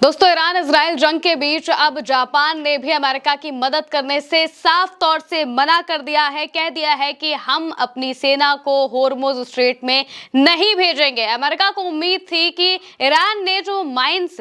दोस्तों, Iran Israel जंग के बीच अब जापान ने भी अमेरिका की मदद करने से साफ तौर से मना कर दिया है। कह दिया है कि हम अपनी सेना को होर्मुज स्ट्रेट में नहीं भेजेंगे। अमेरिका को उम्मीद थी कि ईरान ने जो माइंस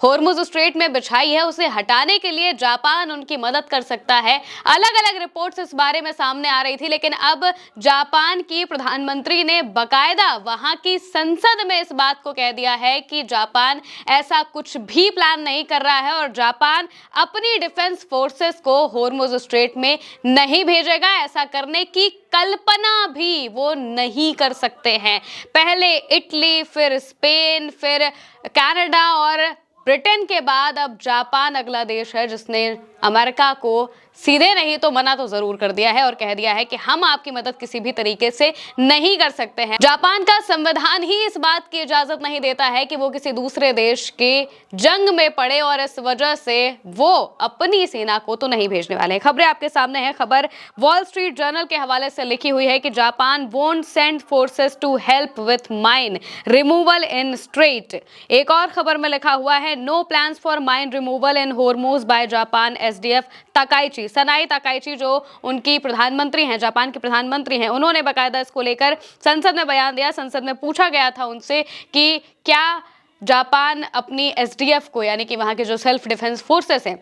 होर्मुज स्ट्रेट में बिछाई है उसे हटाने के लिए जापान उनकी मदद कर सकता है। अलग अलग रिपोर्ट्स इस बारे में सामने आ रही थी, लेकिन अब जापान की प्रधानमंत्री ने बकायदा वहां की संसद में इस बात को कह दिया है कि जापान ऐसा कुछ भी प्लान नहीं कर रहा है और जापान अपनी डिफेंस फोर्सेस को होर्मुज स्ट्रेट में नहीं भेजेगा। ऐसा करने की कल्पना भी वो नहीं कर सकते हैं। पहले इटली, फिर स्पेन, फिर कनाडा और ब्रिटेन के बाद अब जापान अगला देश है जिसने अमेरिका को सीधे नहीं तो मना तो जरूर कर दिया है और कह दिया है कि हम आपकी मदद किसी भी तरीके से नहीं कर सकते हैं। जापान का संविधान ही इस बात की इजाजत नहीं देता है कि वो किसी दूसरे देश के जंग में पड़े और इस वजह से वो अपनी सेना को तो नहीं भेजने वाले हैं। खबरें आपके सामने है। खबर वॉल स्ट्रीट जर्नल के हवाले से लिखी हुई है कि Japan won't send forces to help with mine removal in strait. एक और खबर में लिखा हुआ है no plans for mine removal in Hormuz by Japan SDF Takaichi. Sanae Takaichi जो उनकी प्रधानमंत्री हैं, जापान के प्रधानमंत्री हैं, उन्होंने बाकायदा इसको लेकर संसद में बयान दिया। संसद में पूछा गया था उनसे कि क्या जापान अपनी एसडीएफ को, यानी कि वहां के जो सेल्फ डिफेंस फोर्सेस हैं,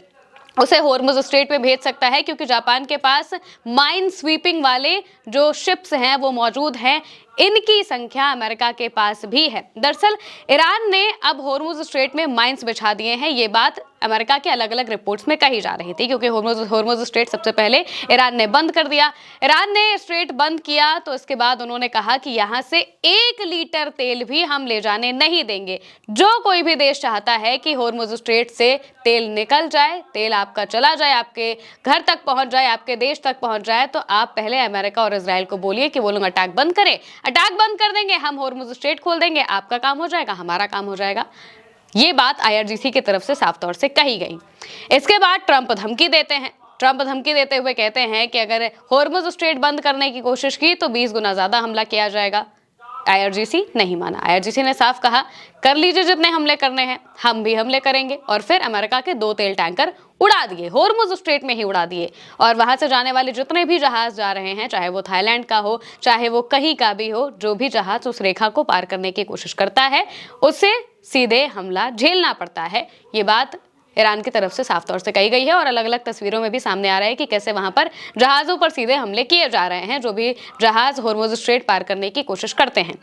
उसे होर्मुज स्ट्रेट में भेज सकता है, क्योंकि जापान के पास माइन स्वीपिंग वाले जो शिप्स हैं वो मौजूद हैं। इनकी संख्या अमेरिका के पास भी है। दरअसल ईरान ने अब होर्मुज स्ट्रेट में माइंस बिछा दिए हैं। ये बात अमेरिका के अलग अलग रिपोर्ट्स में कही जा रही थी, क्योंकि होर्मुज स्ट्रेट सबसे पहले ईरान ने बंद कर दिया। ईरान ने स्ट्रेट बंद किया तो इसके बाद उन्होंने कहा कि यहां से 1 लीटर तेल भी हम ले जाने नहीं देंगे। जो कोई भी देश चाहता है कि होर्मुज स्ट्रेट से तेल निकल जाए, तेल आपका चला जाए, आपके घर तक पहुंच जाए, आपके देश तक पहुंच जाए, तो आप पहले अमेरिका और इजराइल को बोलिए कि वो लोग अटैक बंद करें। अटैक बंद कर देंगे, हम होर्मुज स्ट्रेट खोल देंगे, आपका काम हो जाएगा, हमारा काम हो जाएगा। ये बात आईआरजीसी की तरफ से साफ तौर से कही गई। इसके बाद ट्रंप धमकी देते हैं। ट्रंप धमकी देते हुए कहते हैं कि अगर होर्मुज स्ट्रेट बंद करने की कोशिश की तो 20 गुना ज्यादा हमला किया जाएगा। आईआरजीसी नहीं माना। आईआरजीसी ने साफ कहा, कर लीजिए जितने हमले करने हैं, हम भी हमले करेंगे। और फिर अमेरिका के 2 तेल टैंकर उड़ा दिए, होर्मुज स्ट्रेट में ही उड़ा दिए। और वहां से जाने वाले जितने भी जहाज जा रहे हैं, चाहे वो थाईलैंड का हो, चाहे वो कहीं का भी हो, जो भी जहाज उस रेखा को पार करने की कोशिश करता है उसे सीधे हमला झेलना पड़ता है। ये बात ईरान की तरफ से साफ तौर से कही गई है और अलग अलग तस्वीरों में भी सामने आ रहा है कि कैसे वहां पर जहाजों पर सीधे हमले किए जा रहे हैं, जो भी जहाज होर्मुज स्ट्रेट पार करने की कोशिश करते हैं।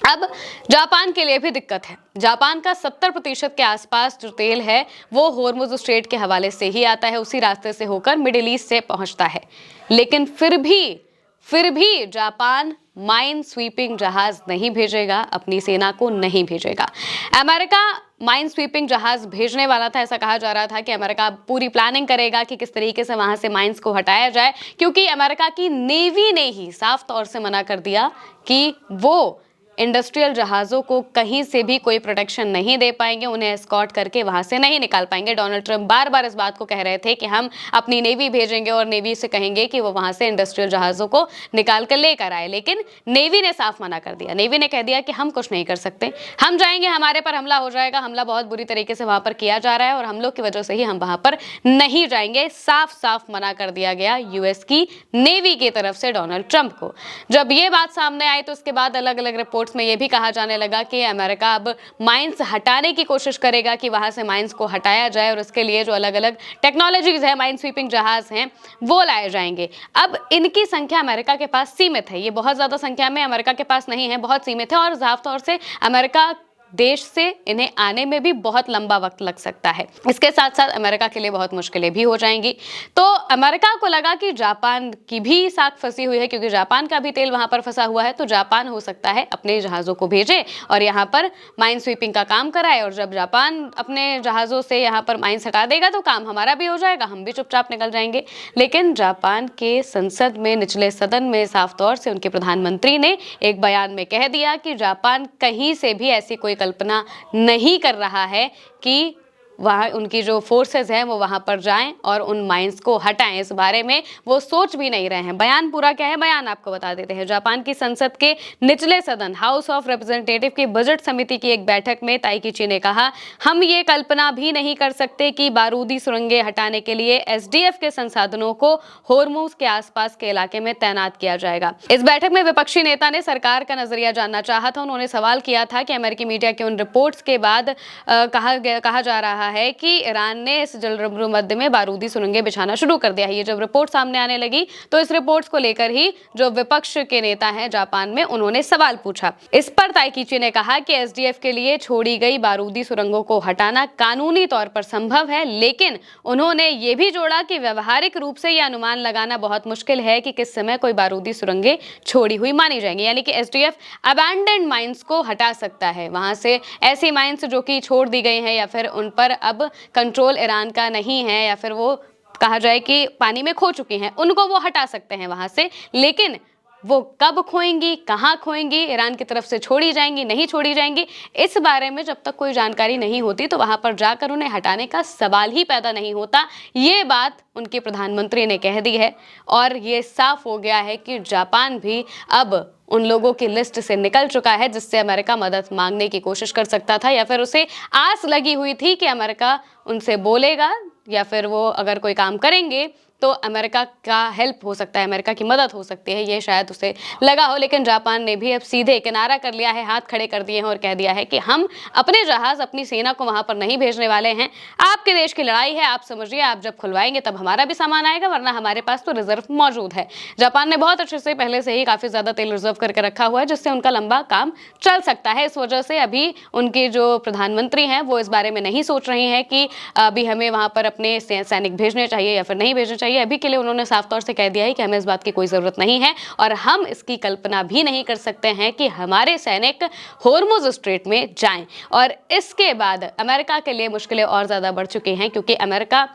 अब जापान के लिए भी दिक्कत है। जापान का 70% के आसपास जो तेल है वो होर्मुज स्ट्रेट के हवाले से ही आता है, उसी रास्ते से होकर मिडिल ईस्ट से पहुंचता है। लेकिन फिर भी जापान माइन स्वीपिंग जहाज नहीं भेजेगा, अपनी सेना को नहीं भेजेगा। अमेरिका माइन स्वीपिंग जहाज भेजने वाला था। ऐसा कहा जा रहा था कि अमेरिका पूरी प्लानिंग करेगा कि किस तरीके से वहां से माइंस को हटाया जाए, क्योंकि अमेरिका की नेवी ने ही साफ तौर से मना कर दिया कि वो इंडस्ट्रियल जहाज़ों को कहीं से भी कोई प्रोटेक्शन नहीं दे पाएंगे, उन्हें एस्कॉर्ट करके वहां से नहीं निकाल पाएंगे। डोनाल्ड ट्रंप बार बार इस बात को कह रहे थे कि हम अपनी नेवी भेजेंगे और नेवी से कहेंगे कि वो वहां से इंडस्ट्रियल जहाज़ों को निकाल कर लेकर आए, लेकिन नेवी ने साफ मना कर दिया। नेवी ने कह दिया कि हम कुछ नहीं कर सकते, हम जाएंगे, हमारे पर हमला हो जाएगा, हमला बहुत बुरी तरीके से वहां पर किया जा रहा है और हम लोग की वजह से ही हम वहां पर नहीं जाएंगे। साफ साफ मना कर दिया गया यूएस की नेवी की तरफ से डोनाल्ड ट्रंप को। जब ये बात सामने आई तो उसके बाद अलग अलग रिपोर्ट्स में यह भी कहा जाने लगा कि अमेरिका अब माइंस हटाने की कोशिश करेगा, कि वहां से माइंस को हटाया जाए और उसके लिए जो अलग अलग टेक्नोलॉजीज है, माइन स्वीपिंग जहाज हैं, वो लाए जाएंगे। अब इनकी संख्या अमेरिका के पास सीमित है, ये बहुत ज्यादा संख्या में अमेरिका के पास नहीं है, बहुत सीमित है और साफ तौर से अमेरिका देश से इन्हें आने में भी बहुत लंबा वक्त लग सकता है। इसके साथ साथ अमेरिका के लिए बहुत मुश्किलें भी हो जाएंगी। तो अमेरिका को लगा कि जापान की भी साख फंसी हुई है, क्योंकि जापान का भी तेल वहां पर फंसा हुआ है, तो जापान हो सकता है अपने जहाजों को भेजे और यहाँ पर माइन स्वीपिंग का काम कराए। और जब जापान अपने जहाजों से यहाँ पर माइंस हटा देगा तो काम हमारा भी हो जाएगा, हम भी चुपचाप निकल जाएंगे। लेकिन जापान के संसद में, निचले सदन में साफ तौर से उनके प्रधानमंत्री ने एक बयान में कह दिया कि जापान कहीं से भी ऐसी कोई कल्पना नहीं कर रहा है कि वहाँ उनकी जो फोर्सेस हैं वो वहाँ पर जाएं और उन माइंस को हटाएं। इस बारे में वो सोच भी नहीं रहे हैं। बयान पूरा क्या है, बयान आपको बता देते हैं। जापान की संसद के निचले सदन हाउस ऑफ रिप्रेजेंटेटिव की बजट समिति की एक बैठक में ताइकीची ने कहा, हम ये कल्पना भी नहीं कर सकते कि बारूदी सुरंगें हटाने के लिए एसडीएफ के संसाधनों को होर्मुज के आसपास के इलाके में तैनात किया जाएगा। इस बैठक में विपक्षी नेता ने सरकार का नजरिया जानना चाहा था। उन्होंने सवाल किया था कि अमेरिकी मीडिया के उन रिपोर्ट्स के बाद कहा जा रहा है कि ईरान ने इस जलरमरू मध्य में बारूदी सुरंगें बिछाना शुरू कर दिया है। ये जब रिपोर्ट सामने आने लगी तो इस रिपोर्ट्स को लेकर ही जो विपक्ष के नेता हैं जापान में, उन्होंने सवाल पूछा। इस पर ताइकीची ने कहा कि एसडीएफ के लिए छोड़ी गई बारूदी सुरंगों को हटाना कानूनी तौर पर संभव है, लेकिन उन्होंने ये भी जोड़ा कि व्यवहारिक रूप से यह अनुमान लगाना बहुत मुश्किल है कि किस समय कोई बारूदी सुरंगें छोड़ी हुई मानी जाएंगी। यानी कि एसडीएफ अबैंडन्ड माइंस को हटा सकता है, वहां से ऐसी माइंस जो कि छोड़ दी गई हैं या फिर उन पर अब कंट्रोल ईरान का नहीं है या फिर वो कहा जाए कि पानी में खो चुकी हैं, उनको वो हटा सकते हैं वहां से। लेकिन वो कब खोएंगी, कहाँ खोएंगी, ईरान की तरफ से छोड़ी जाएंगी, नहीं छोड़ी जाएंगी, इस बारे में जब तक कोई जानकारी नहीं होती तो वहां पर जाकर उन्हें हटाने का सवाल ही पैदा नहीं होता। ये बात उनके प्रधानमंत्री ने कह दी है और ये साफ हो गया है कि जापान भी अब उन लोगों की लिस्ट से निकल चुका है जिससे अमेरिका मदद मांगने की कोशिश कर सकता था, या फिर उसे आस लगी हुई थी कि अमेरिका उनसे बोलेगा या फिर वो अगर कोई काम करेंगे तो अमेरिका का हेल्प हो सकता है, अमेरिका की मदद हो सकती है, ये शायद उसे लगा हो। लेकिन जापान ने भी अब सीधे किनारा कर लिया है, हाथ खड़े कर दिए हैं और कह दिया है कि हम अपने जहाज, अपनी सेना को वहां पर नहीं भेजने वाले हैं। आपके देश की लड़ाई है, आप समझिए, आप जब खुलवाएंगे तब हमारा भी सामान आएगा, वरना हमारे पास तो रिजर्व मौजूद है। जापान ने बहुत अच्छे से पहले से ही काफी ज्यादा तेल रिजर्व करके रखा हुआ है जिससे उनका लंबा काम चल सकता है। इस वजह से अभी उनके जो प्रधानमंत्री हैं वो इस बारे में नहीं सोच रहे हैं कि अभी हमें वहां पर अपने सैनिक भेजने चाहिए या फिर नहीं भेजने चाहिए। अभी के लिए उन्होंने साफ तौर से कह दिया है कि हमें इस बात की कोई जरूरत नहीं है और हम इसकी कल्पना भी नहीं कर सकते हैं कि हमारे सैनिक होर्मुज स्ट्रेट में जाएं। और इसके बाद अमेरिका के लिए मुश्किलें और ज्यादा बढ़ चुकी हैं क्योंकि अमेरिका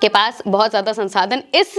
के पास बहुत ज़्यादा संसाधन इस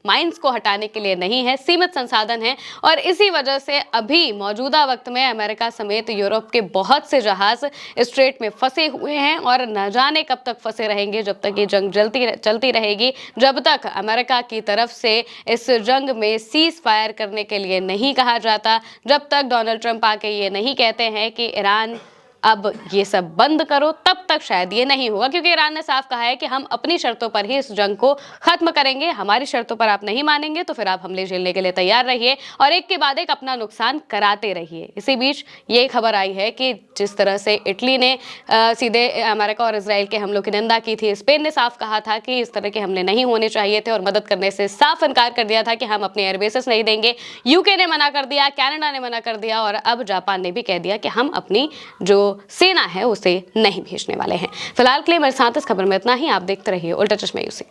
माइंस को हटाने के लिए नहीं है, सीमित संसाधन हैं। और इसी वजह से अभी मौजूदा वक्त में अमेरिका समेत यूरोप के बहुत से जहाज स्ट्रेट में फंसे हुए हैं और न जाने कब तक फंसे रहेंगे, जब तक ये जंग चलती रहेगी, जब तक अमेरिका की तरफ से इस जंग में सीज फायर करने के लिए नहीं कहा जाता, जब तक डोनाल्ड ट्रंप आके ये नहीं कहते हैं कि ईरान अब ये सब बंद करो, तब तक शायद ये नहीं होगा। क्योंकि ईरान ने साफ कहा है कि हम अपनी शर्तों पर ही इस जंग को खत्म करेंगे, हमारी शर्तों पर आप नहीं मानेंगे तो फिर आप हमले झेलने के लिए तैयार रहिए और एक के बाद एक अपना नुकसान कराते रहिए। इसी बीच ये खबर आई है कि जिस तरह से इटली ने सीधे अमेरिका और इसराइल के हमलों की निंदा की थी, स्पेन ने साफ कहा था कि इस तरह के हमले नहीं होने चाहिए थे और मदद करने से साफ इनकार कर दिया था कि हम अपने एयरबेसेस नहीं देंगे। यूके ने मना कर दिया, कनाडा ने मना कर दिया और अब जापान ने भी कह दिया कि हम अपनी जो सेना है उसे नहीं भेजने वाले हैं। फिलहाल के लिए मेरे साथ इस खबर में इतना ही। आप देखते रहिए उल्टा चश्मा यूसी।